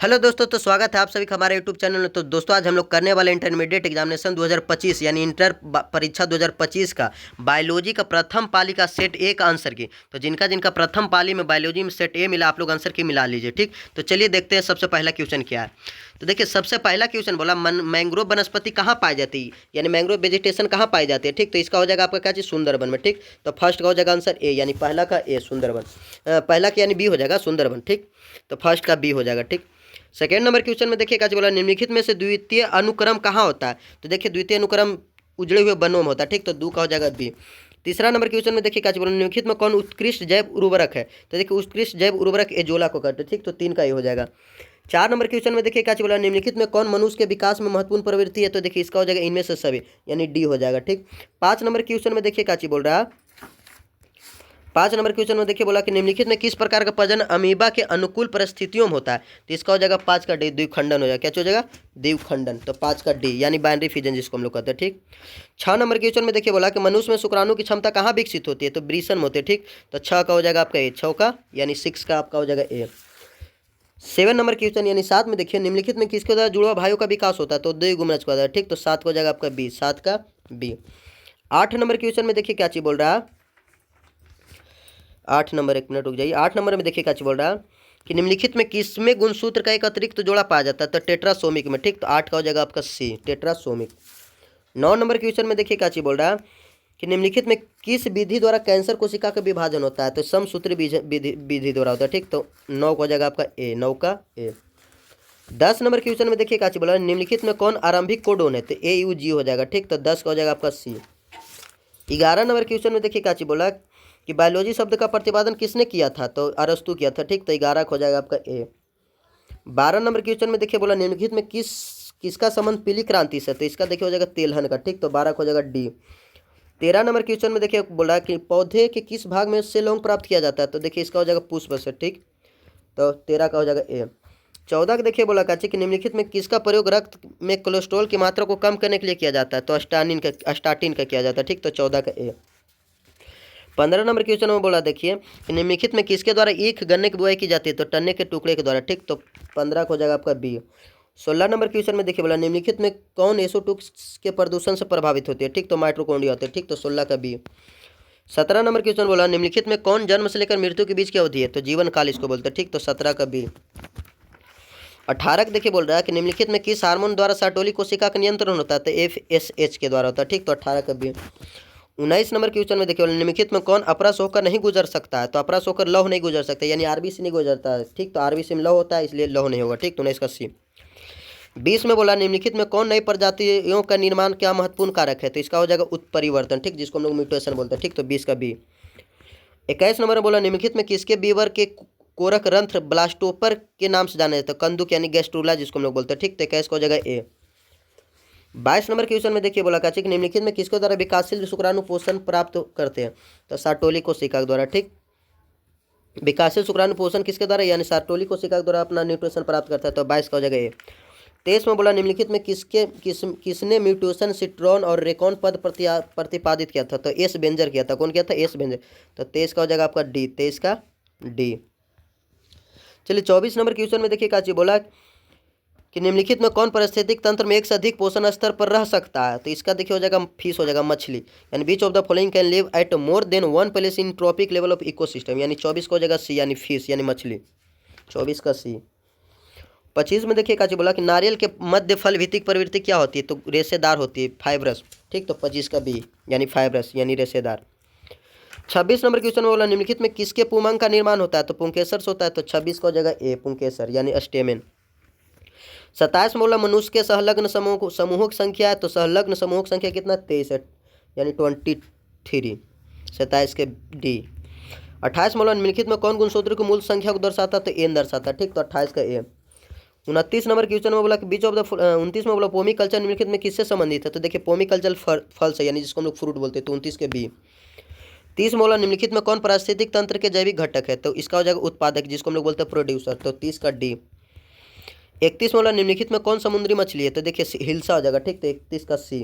Hello दोस्तों, तो स्वागत है आप सभी का हमारे यूट्यूब चैनल में। तो दोस्तों, आज हम लोग करने वाले इंटरमीडिएट एग्जामिनेशन 2025 यानी इंटर परीक्षा 2025 का बायोलॉजी का प्रथम पाली का सेट ए का आंसर की। तो जिनका जिनका प्रथम पाली में बायोलॉजी में सेट ए मिला, आप लोग आंसर की मिला लीजिए। ठीक, तो चलिए देखते हैं सबसे पहला क्वेश्चन क्या है। तो देखिए, सबसे पहला क्वेश्चन बोला मैंग्रोव वनस्पति कहाँ पाई जाती है, यानी मैंग्रोव वेजिटेशन कहाँ पाई जाती है। ठीक, तो इसका हो जाएगा आपका क्या चीज़, सुंदरबन में। ठीक, तो फर्स्ट का हो जाएगा आंसर ए, यानी पहला का ए सुंदरबन, पहला का यानी बी हो जाएगा सुंदरबन। ठीक, तो फर्स्ट का बी हो जाएगा। ठीक, सेकेंड नंबर क्वेश्चन में देखिए क्या बोला, निम्नलिखित में से द्वितीय अनुक्रम कहाँ होता है। तो देखिए, द्वितीय अनुक्रम उजड़े हुए वनों में होता है। ठीक, तो दू का हो जाएगा बी। तीसरा नंबर क्वेश्चन में देखिए क्या बोला, निम्नलिखित में कौन उत्कृष्ट जैव उर्वरक है। तो देखिए, उत्कृष्ट जैव उर्वरक एजोला को कहते हैं। ठीक, तो तीन का ये हो जाएगा। चार नंबर क्वेश्चन में देखिए क्या बोला, निम्नलिखित में कौन मनुष्य के विकास में महत्वपूर्ण प्रवृत्ति है। तो देखिए, इसका हो जाएगा इनमें से सभी, यानी डी हो जाएगा। ठीक, पाँच नंबर क्वेश्चन में देखिए क्या बोल रहा है, पाँच नंबर क्वेश्चन में देखिए बोला कि निम्नलिखित में किस प्रकार का प्रजनन अमीबा के अनुकूल परिस्थितियों में होता है। तो इसका हो जाएगा पाँच का डी, द्विखंडन हो जाएगा। क्या हो जाएगा, द्विखंडन। तो पाँच का डी यानी बाइनरी फिजन जिसको हम लोग कहते हैं। ठीक, छः नंबर क्वेश्चन में देखिए बोला कि मनुष्य में शुक्राणु की क्षमता कहाँ विकसित होती है। तो ब्रीसन में होती है। ठीक, तो छः का हो जाएगा आपका ए, छः का यानी सिक्स का आपका हो जाएगा ए। सेवन नंबर क्वेश्चन यानी सात में देखिए, निम्नलिखित में किसके द्वारा जुड़वा भाइयों का विकास होता है। तो द्विगुणज का। ठीक, तो सात का हो जाएगा आपका बी, सात का बी। आठ नंबर क्वेश्चन में देखिए क्या चीज बोल रहा है, आठ नंबर, एक मिनट रुक जाइए। आठ नंबर में देखिए क्या बोल रहा है कि निम्नलिखित में किसमें गुणसूत्र का एक अतिरिक्त जोड़ा पाया जाता है। तो टेट्रासोमिक में। ठीक, तो आठ का हो जाएगा आपका सी, टेट्रासोमिक। नौ नंबर क्वेश्चन में देखिए क्या चीज बोल रहा है कि निम्नलिखित में किस विधि द्वारा कैंसर कोशिका का विभाजन होता है। तो समसूत्री विधि द्वारा होता है। ठीक, तो नौ का हो जाएगा आपका ए, नौ का ए। दस नंबर क्वेश्चन में देखिए क्या चीज बोला, निम्नलिखित में कौन आरंभिक कोडोन है। तो ए यू जी हो जाएगा। ठीक, तो दस का हो जाएगा आपका सी। ग्यारह नंबर क्वेश्चन में देखिए क्या चीज बोला कि बायोलॉजी शब्द का प्रतिपादन किसने किया था। तो अरस्तु किया था। ठीक, तो 11 हो जाएगा आपका ए। 12 नंबर क्वेश्चन में देखिए बोला, निम्नलिखित में किसका संबंध पीली क्रांति से। तो इसका देखिए हो जाएगा तेलहन का। ठीक, तो 12 हो जाएगा डी। 13 नंबर क्वेश्चन में देखिए बोला कि पौधे के किस भाग में से लौंग प्राप्त किया जाता है। तो देखिए, इसका हो जाएगा पुष्प से। ठीक, तो 13 का हो जाएगा ए। 14 का देखिए बोला कि निम्नलिखित में किसका प्रयोग रक्त में कोलेस्ट्रॉल की मात्रा को कम करने के लिए किया जाता है। तो अस्टाटिन का किया जाता है। ठीक, तो 14 का ए। 15 नंबर क्वेश्चन में बोला देखिए कि निम्नलिखित में किसके द्वारा ईख गन्ने की बुआई की जाती है। तो टन्ने के टुकड़े के द्वारा। ठीक, तो 15 हो जाएगा आपका बी। 16 नंबर क्वेश्चन में देखिए बोला, निम्नलिखित में कौन SO2 के प्रदूषण से प्रभावित होती है। ठीक, तो माइटोकॉन्ड्रिया होते हैं। ठीक, तो 16 का बी। 17 नंबर क्वेश्चन बोला, निम्नलिखित में कौन जन्म से लेकर मृत्यु के बीच की अवधि है। तो जीवन काल इसको बोलते हैं। ठीक, तो 17 का बी। 18 देखिए बोल रहा है कि निम्नलिखित में किस हार्मोन द्वारा सार्टोली कोशिका का नियंत्रण होता है। तो FSH के द्वारा होता है। ठीक, तो 18 का बी। 19 नंबर क्वेश्चन में देखिए निम्नलिखित में कौन अपरस होकर नहीं गुजर सकता है। तो अपरस होकर लौह नहीं गुजर सकता, यानी RBC नहीं गुजरता है। ठीक, तो RBC में लौह होता है, इसलिए लौह नहीं होगा। ठीक, तो 19 का सी। 20 में बोला, निम्नलिखित में कौन नई प्रजातियों का निर्माण क्या महत्वपूर्ण कारक है। तो इसका हो जाएगा उत्परिवर्तन। ठीक, जिसको हम लोग म्यूटेशन बोलते हैं। ठीक, तो 20 का बी। 21 नंबर में बोला, निम्नलिखित में किसके बीवर के कोरक रंध्र ब्लास्टोपर के नाम से जाने जाते हैं। कंदुक यानी गैस्ट्रूला जिसको हम लोग बोलते हैं। ठीक, तो 21 का हो जाएगा ए। 22 नंबर क्वेश्चन में देखिए बोला कि निम्नलिखित में किसके द्वारा विकासशील शुक्राणु पोषण प्राप्त करते हैं। तो सार्टोली कोशिका के द्वारा। ठीक, विकासशील शुक्राणु पोषण किसके द्वारा, यानी सार्टोली कोशिका के द्वारा अपना न्यूट्रिशन प्राप्त करता है। तो 22 का हो जाएगा ए। 23 में बोला, निम्नलिखित में किसने म्यूटेशन सिट्रॉन और रेकॉन पद प्रतिपादित किया था। तो एस बेंजर किया था। कौन किया था, एस बेंजर। तो 23 का हो जाएगा आपका डी, 23 का डी। चलिए 24 नंबर क्वेश्चन में देखिए क्या चीज बोला कि निम्नलिखित में कौन पारिस्थितिक तंत्र में एक से अधिक पोषण स्तर पर रह सकता है। तो इसका देखिए हो जाएगा फिश हो जाएगा, मछली, यानी which of the following can live at more than one place in trophic level of ecosystem, यानी 24 का हो जाएगा सी, यानी फिश यानी मछली, 24 का सी। 25 में देखिए क्या बोला कि नारियल के मध्य फल भित्तिक प्रवृत्ति क्या होती है। तो रेशेदार होती है, फाइब्रस। ठीक, तो 25 का बी, यानी फाइब्रस यानी रेशेदार। 26 नंबर क्वेश्चन में बोला, निम्नलिखित में किसके पुंकेसर का निर्माण होता है। तो पुंकेसर से होता है। तो 26 का हो जाएगा ए, पुंकेसर यानी स्टेमेन। 27 में बोला, मनुष्य के सहलग्न समूहों की संख्या है। तो सहलग्न समूहों की संख्या कितना, 23 है, यानी 23, 27 के डी। 28 में बोला, निम्नलिखित में कौन गुणसूत्र की मूल संख्या को दर्शाता है। तो एन दर्शाता है। ठीक, तो 28 का ए। 29 नंबर क्वेश्चन में बोला कि बीच ऑफ द 29 में बोला, पोमी कल्चर निम्नलिखित में किससे संबंधित है। तो देखिए, पोमी कल्चर फल से, यानी जिसको हम लोग फ्रूट बोलते हैं। तो 29 के बी। 30 में बोला, निम्नलिखित में कौन पारिस्थितिक तंत्र के जैविक घटक है। तो इसका हो जाएगा उत्पादक, जिसको हम लोग बोलते हैं प्रोड्यूसर। तो 30 का डी। 31 में बोला, निम्नलिखित में कौन समुद्री मछली है। तो देखिए हिल्सा हो जाएगा। ठीक, तो 31 का सी।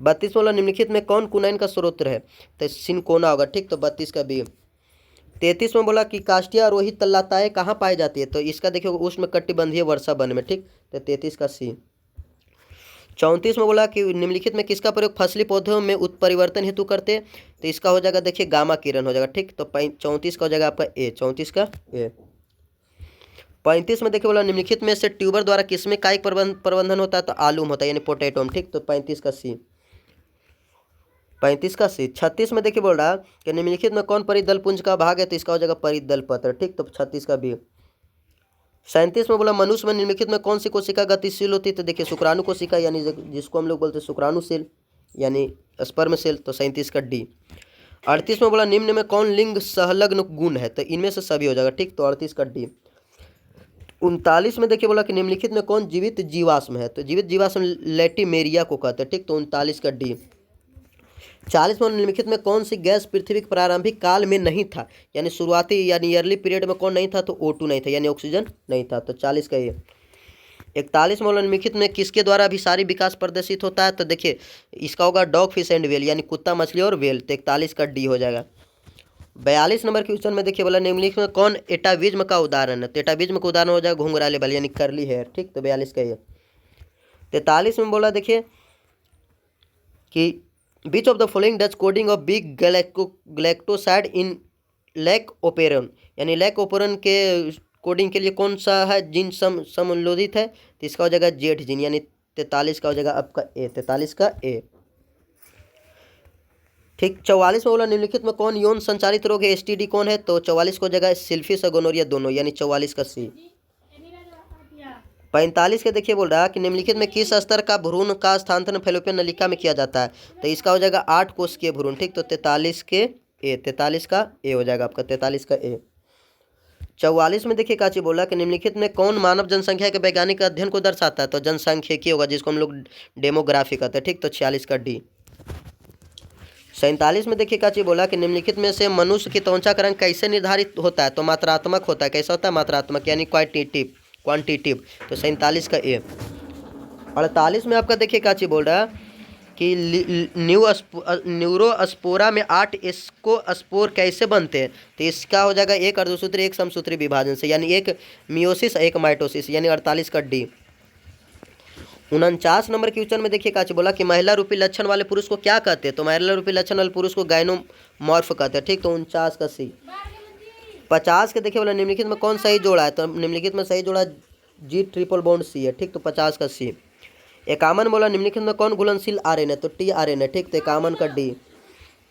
32 में बोला, निम्नलिखित में कौन कुनाइन का स्रोत है। तो सिनकोना होगा। ठीक, तो 32 का बी। 33 में बोला कि काष्ठीय आरोही तल्लताएं कहाँ पाई जाती है, तो इसका देखिए उष्णकटिबंधीय वर्षा वन में, ठीक। तो 33 का सी। 34 में बोला कि निम्नलिखित में किसका प्रयोग फसली पौधों में उत्परिवर्तन हेतु करते, तो इसका हो जाएगा देखिए गामा किरण हो जाएगा, ठीक। तो 34 का हो जाएगा आपका ए, 34 का ए। 35 में देखिए बोला निम्नलिखित में से ट्यूबर द्वारा किसमें कायिक प्रबंधन होता है, तो आलू में होता है यानी पोटैटो में, ठीक। तो 35 का सी, 35 का सी। 36 में देखिए बोल रहा कि निम्नलिखित में कौन परिदल पुंज का भाग है, तो इसका हो जाएगा परिदल पत्र, ठीक। तो 36 का बी। 37 में बोला मनुष्य में निम्नलिखित में कौन सी कोशिका गतिशील होती है, तो देखिए शुक्राणु कोशिका यानी जिसको हम लोग बोलते हैं शुक्राणु सेल यानी स्पर्म सेल, तो 37 का डी। 38 में बोला निम्न में कौन लिंग संलग्न गुण है, तो इनमें से सभी हो जाएगा, ठीक। तो 38 का डी। 39 में देखिए बोला कि निम्नलिखित में कौन जीवित जीवाश्म है, तो जीवित जीवाश्म लेटिमेरिया को कहते हैं, ठीक। तो 39 का डी। 40 में निम्नलिखित में कौन सी गैस पृथ्वी के प्रारंभिक काल में नहीं था, यानी शुरुआती यानी अर्ली पीरियड में कौन नहीं था, तो O2 नहीं था यानी ऑक्सीजन नहीं था, तो 40 का ये। 41 में निम्नलिखित में किसके द्वारा अभिसारी विकास प्रदर्शित होता है, तो देखिए इसका होगा डॉग फिश एंड वेल यानी कुत्ता मछली और वेल, तो 41 का डी हो जाएगा। 42 नंबर क्वेश्चन में देखिए बोला निम्नलिखित में कौन एटाविज्म का उदाहरण है, तो एटाविज्म का उदाहरण हो जाएगा घुंघराले बाल यानी करली हेयर, ठीक। तो 42 का ये। 43 में बोला देखिए कि which of the following does coding of beta galactosidase in lac operon यानी लैक ओपेरन के कोडिंग के लिए कौन सा है जीन सम्मिलित है, तो इसका हो जाएगा जेड जीन यानी 43 का हो जाएगा आपका ए, 43 का ए, ठीक। 44 में बोला निम्नलिखित में कौन यौन संचारित रोग है, एसटीडी कौन है, तो 44 को जगह सिल्फिस और गोनोरिया दोनों यानी 44 का सी। 45 के देखिए बोल रहा कि निम्नलिखित में किस स्तर का भ्रूण का स्थानांतरण फैलोपियन नलिका में किया जाता है, तो इसका हो जाएगा 8 कोशिकीय भ्रूण, ठीक। तो 43 के ए, 43 का ए हो जाएगा आपका 43 का ए। 44 में देखिए काची बोला कि निम्नलिखित में कौन मानव जनसंख्या के वैज्ञानिक अध्ययन को दर्शाता है, तो जनसांख्यिकी होगा जिसको हम लोग डेमोग्राफी कहते हैं, ठीक। तो 46 का डी। 47 में देखिए काची बोला कि निम्नलिखित में से मनुष्य की त्वचा का रंग कैसे निर्धारित होता है, तो मात्रात्मक होता है, कैसा होता है मात्रात्मक यानी क्वांटिटिव, तो 47 का ए। 48 में आपका देखिए काची बोल रहा है कि न्यूरोस्पोरा में 8 स्पोर कैसे बनते हैं, तो इसका हो जाएगा एक अर्धसूत्री एक समसूत्री विभाजन से यानी एक मियोसिस एक माइटोसिस यानी 48 का डी। 49 नंबर क्वेश्चन में देखिए काची बोला कि महिला रूपी लक्षण वाले पुरुष को क्या कहते हैं, तो महिला रूपी लक्षण वाले पुरुष को गाइनोमॉर्फ कहते हैं, ठीक। तो 49 का सी। 50 के देखिए बोला निम्नलिखित में कौन सही जोड़ा है, तो निम्नलिखित में सही जोड़ा जी ट्रिपल बॉन्ड सी है, ठीक। तो 50 का सी। 51 बोला निम्नलिखित में कौन घुलनशील आरएन है, तो टीआरएन है, ठीक। तो 51 का डी।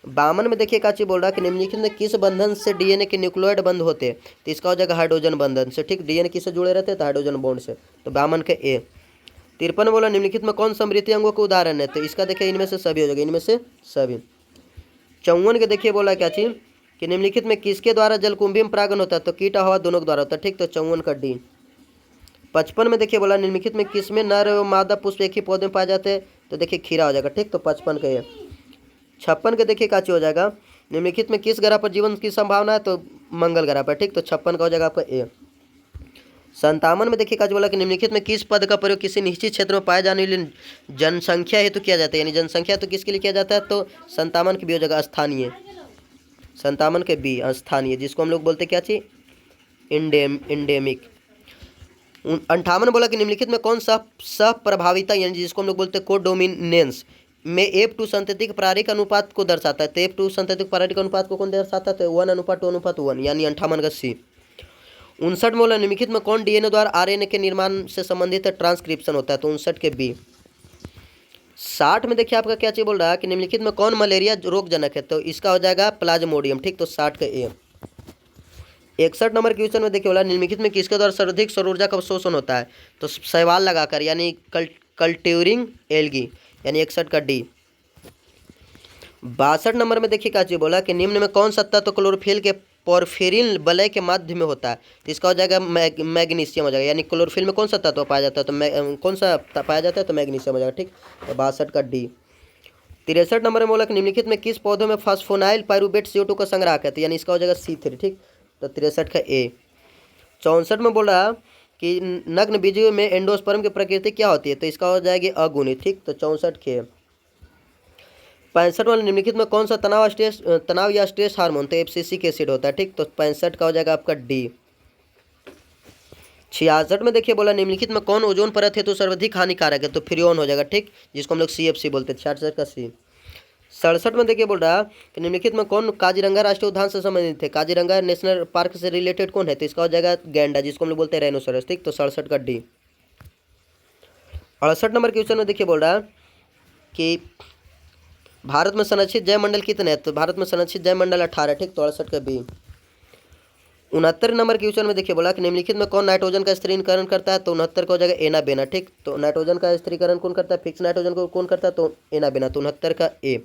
52 में देखिए काची बोल रहा कि निम्नलिखित में किस बंधन से डीएनए के न्यूक्लियोइड बंद होते हैं, तो इसका हो जाएगा हाइड्रोजन बंधन से, ठीक। डीएनए किससे जुड़े रहते हैं, तो हाइड्रोजन बॉन्ड से, तो 52 के ए। 53 बोला निम्नलिखित में कौन समृद्धि अंगों के उदाहरण है, तो इसका देखिए इनमें से सभी हो जाएगा, इनमें से सभी। 54 के देखिए बोला क्या चीज कि निम्नलिखित में किसके द्वारा जलकुंभी में परागण होता है, तो कीट हवा दोनों के द्वारा होता है, ठीक। तो 54 का डी। 55 में देखिए बोला निम्नलिखित में किसमें नर एवं मादा पुष्प एक ही पौधे में पाए जाते हैं, तो देखिए खीरा हो जाएगा, ठीक। तो 55 का ये। 56 के देखिए काची हो जाएगा निम्नलिखित में किस ग्रह पर जीवन की संभावना है, तो मंगल ग्रह पर, ठीक। तो 56 का हो जाएगा आपका ए। 57 में देखिए काची बोला कि निम्नलिखित में किस पद का प्रयोग किसी निश्चित क्षेत्र में पाए जाने वाली जनसंख्या हेतु किया जाता है, यानी जनसंख्या तो किसके लिए किया जाता है, तो 57 की बी हो जाएगा स्थानीय, 57 के बी स्थानीय जिसको हम लोग बोलते क्या चीज इंडेमिक। 58 बोला कि निम्नलिखित में कौन सा सह-प्रभाविता यानी जिसको हम लोग बोलते हैं कोडोमिनेंस में F2 संततिक प्रारंभिक अनुपात को दर्शाता है, तो F2 संततिक प्रारंभिक अनुपात को कौन दर्शाता है, तो 1:2:1 यानी 58 का सी। 59 में बोला निम्नलिखित में कौन डीएनए द्वारा आरएनए के निर्माण से संबंधित ट्रांसक्रिप्शन होता है, तो 59 के बी। 60 में देखिए आपका क्या चीज बोल रहा है कि निम्नलिखित में कौन मलेरिया रोगजनक है, तो इसका हो जाएगा प्लाज्मोडियम, ठीक। तो 60 का ए। 61 नंबर क्वेश्चन में देखिए बोला निम्नलिखित में किसके द्वारा सर्वाधिक सौर ऊर्जा का अवशोषण होता है, तो शैवाल लगाकर यानी कल्ट्यूरिंग एल्गी यानी 61 का डी। 62 नंबर में देखिए क्या चीज बोला कि निम्न में कौन सा तत्व क्लोरोफिल के पोरफिरिन वलय के माध्य में होता है, तो इसका हो जाएगा मैग्नीशियम हो जाएगा, यानी क्लोरोफिल में कौन सा तत्व पाया जाता है, तो कौन सा पाया जाता है, तो मैग्नीशियम हो जाएगा, ठीक। तो 62 का डी। 63 नंबर में बोला कि निम्नलिखित में किस पौधों में फास्फोनाइल पाइरूवेट CO2 का संग्रह करते हैं, यानी इसका हो जाएगा C3, ठीक। तो 63 का ए। 64 में बोला कि नग्न बीजों में एंडोस्पर्म की प्रकृति क्या होती है, तो इसका हो जाएगी अगुणित, ठीक। तो 64 के। 65 वाले निम्नलिखित में कौन सा तनाव या स्ट्रेस हार्मोन तो एब्सिसिक एसिड होता है, ठीक। तो 65 का हो जाएगा आपका डी। 66 में देखिए बोला निम्नलिखित में कौन ओजोन परत है तो सर्वाधिक हानिकारक है, तो फ्रियोन हो जाएगा, ठीक, जिसको हम लोग CFC बोलते हैं, 66 का सी। 67 में देखिए बोल रहा कि निम्नलिखित में कौन काजीरंगा राष्ट्रीय उद्यान से संबंधित है, काजीरंगा नेशनल पार्क से रिलेटेड कौन है, तो इसका हो जाएगा गैंडा, जिसको हम लोग बोलते हैं राइनोसोरस, ठीक। तो 67 का डी। 68 नंबर क्वेश्चन में देखिए बोल रहा कि भारत में संरक्षित जैवमंडल कितने हैं, तो भारत में संरक्षित जैवमंडल 18, ठीक। तो 68 का बी। 69 नंबर क्वेश्चन में देखिए बोला कि निम्नलिखित में कौन नाइट्रोजन का स्थिरीकरण करता है, तो 69 का हो जाएगा एना बेना, ठीक। तो नाइट्रोजन का स्थिरीकरण कौन करता है, फिक्स नाइट्रोजन को कौन करता है, तो एना बेना, तो 69 का ए।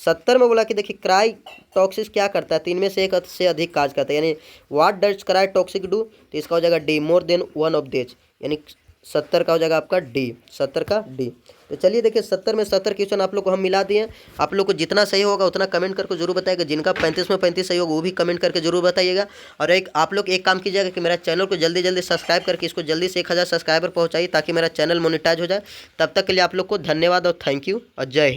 70 में बोला कि देखिए क्राइटॉक्सिस क्या करता है, 3 में से 1 से अधिक कार्य करता है, यानी व्हाट डज क्राइटॉक्सिक डू, तो इसका हो जाएगा D, more than one of this, यानी 70 का हो जाएगा आपका डी, 70 का डी। तो चलिए देखिए 70 में 70 क्वेश्चन आप लोग को हम मिला दिए। आप लोग को जितना सही होगा उतना कमेंट करके जरूर बताइएगा, जिनका 35 में 35 सही होगा वो भी कमेंट करके जरूर बताइएगा। और एक आप लोग एक काम कीजिएगा कि मेरा चैनल को जल्दी जल्दी सब्सक्राइब करके इसको जल्दी से 1000 सब्सक्राइबर पहुँचाइए, ताकि मेरा चैनल मोनेटाइज हो जाए। तब तक के लिए आप लोग को धन्यवाद और थैंक यू और जय हिंद।